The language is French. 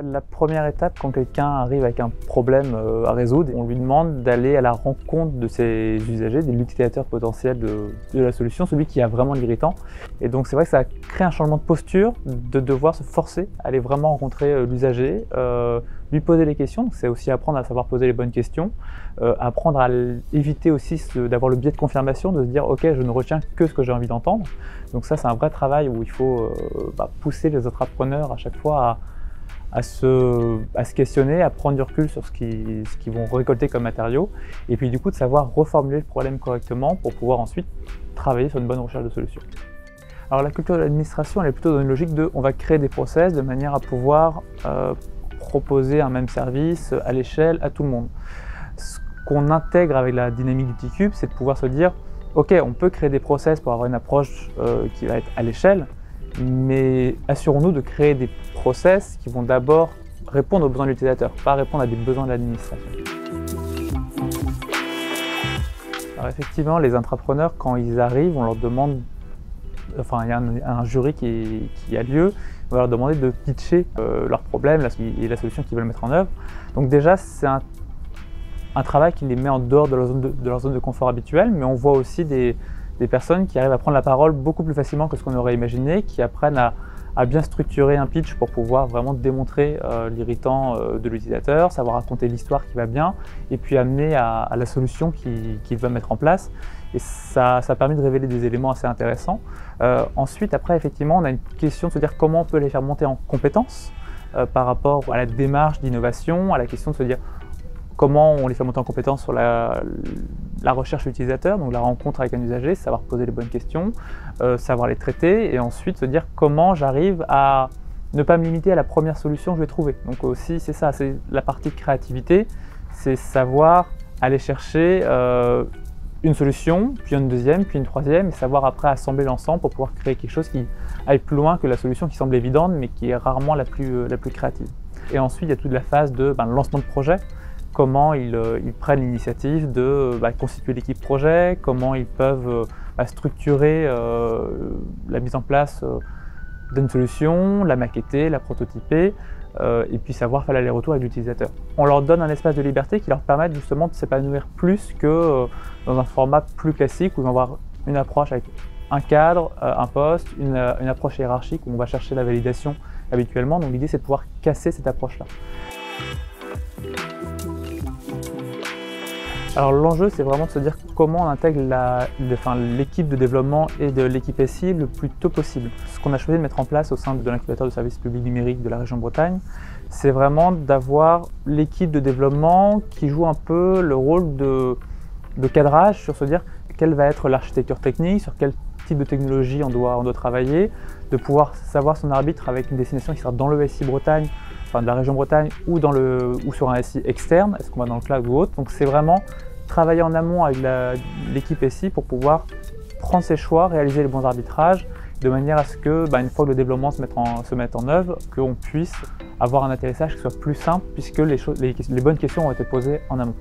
La première étape, quand quelqu'un arrive avec un problème à résoudre, on lui demande d'aller à la rencontre de ses usagers, de l'utilisateur potentiel de la solution, celui qui a vraiment l'irritant. Et donc c'est vrai que ça crée un changement de posture, de devoir se forcer à aller vraiment rencontrer l'usager, lui poser les questions. Donc c'est aussi apprendre à savoir poser les bonnes questions, apprendre à éviter aussi d'avoir le biais de confirmation, de se dire ok, je ne retiens que ce que j'ai envie d'entendre. Donc ça c'est un vrai travail où il faut pousser les entrepreneurs à chaque fois à se questionner, à prendre du recul sur ce qu'ils vont récolter comme matériaux, et puis du coup de savoir reformuler le problème correctement pour pouvoir ensuite travailler sur une bonne recherche de solutions. Alors la culture de l'administration, elle est plutôt dans une logique de on va créer des process de manière à pouvoir proposer un même service à l'échelle à tout le monde. Ce qu'on intègre avec la dynamique du T-Cube, c'est de pouvoir se dire ok, on peut créer des process pour avoir une approche qui va être à l'échelle, mais assurons-nous de créer des process qui vont d'abord répondre aux besoins de l'utilisateur, pas répondre à des besoins de l'administration. Alors effectivement, les entrepreneurs, quand ils arrivent, on leur demande, enfin il y a un jury qui a lieu, on va leur demander de pitcher leurs problèmes et la solution qu'ils veulent mettre en œuvre. Donc déjà, c'est un travail qui les met en dehors de leur zone de confort habituelle, mais on voit aussi des personnes qui arrivent à prendre la parole beaucoup plus facilement que ce qu'on aurait imaginé, qui apprennent à bien structurer un pitch pour pouvoir vraiment démontrer l'irritant de l'utilisateur, savoir raconter l'histoire qui va bien, et puis amener à la solution qu'il va mettre en place. Et ça permet de révéler des éléments assez intéressants. Ensuite, après, effectivement, on a une question de se dire comment on peut les faire monter en compétences par rapport à la démarche d'innovation, à la question de se dire comment on les fait monter en compétence sur la recherche utilisateur, donc la rencontre avec un usager, savoir poser les bonnes questions, savoir les traiter, et ensuite se dire comment j'arrive à ne pas me limiter à la première solution que je vais trouver. Donc aussi c'est ça, c'est la partie de créativité, c'est savoir aller chercher une solution, puis une deuxième, puis une troisième, et savoir après assembler l'ensemble pour pouvoir créer quelque chose qui aille plus loin que la solution qui semble évidente, mais qui est rarement la plus créative. Et ensuite il y a toute la phase de lancement de projet. Comment ils prennent l'initiative de constituer l'équipe projet, comment ils peuvent structurer la mise en place d'une solution, la maqueter, la prototyper, et puis savoir faire l'aller-retour avec l'utilisateur. On leur donne un espace de liberté qui leur permet justement de s'épanouir plus que dans un format plus classique où ils vont avoir une approche avec un cadre, un poste, une approche hiérarchique où on va chercher la validation habituellement. Donc l'idée c'est de pouvoir casser cette approche-là. Alors l'enjeu, c'est vraiment de se dire comment on intègre l'équipe de développement et de l'équipe SI le plus tôt possible. Ce qu'on a choisi de mettre en place au sein de l'incubateur de services publics numériques de la région Bretagne, c'est vraiment d'avoir l'équipe de développement qui joue un peu le rôle de cadrage sur se dire quelle va être l'architecture technique, sur quel type de technologie on doit travailler, de pouvoir savoir son arbitre avec une destination qui sera dans le SI Bretagne, enfin de la région Bretagne ou sur un SI externe, est-ce qu'on va dans le cloud ou autre. Donc c'est vraiment travailler en amont avec l'équipe SI pour pouvoir prendre ses choix, réaliser les bons arbitrages, de manière à ce que, une fois que le développement se mette en œuvre, qu'on puisse avoir un atterrissage qui soit plus simple puisque les bonnes questions ont été posées en amont.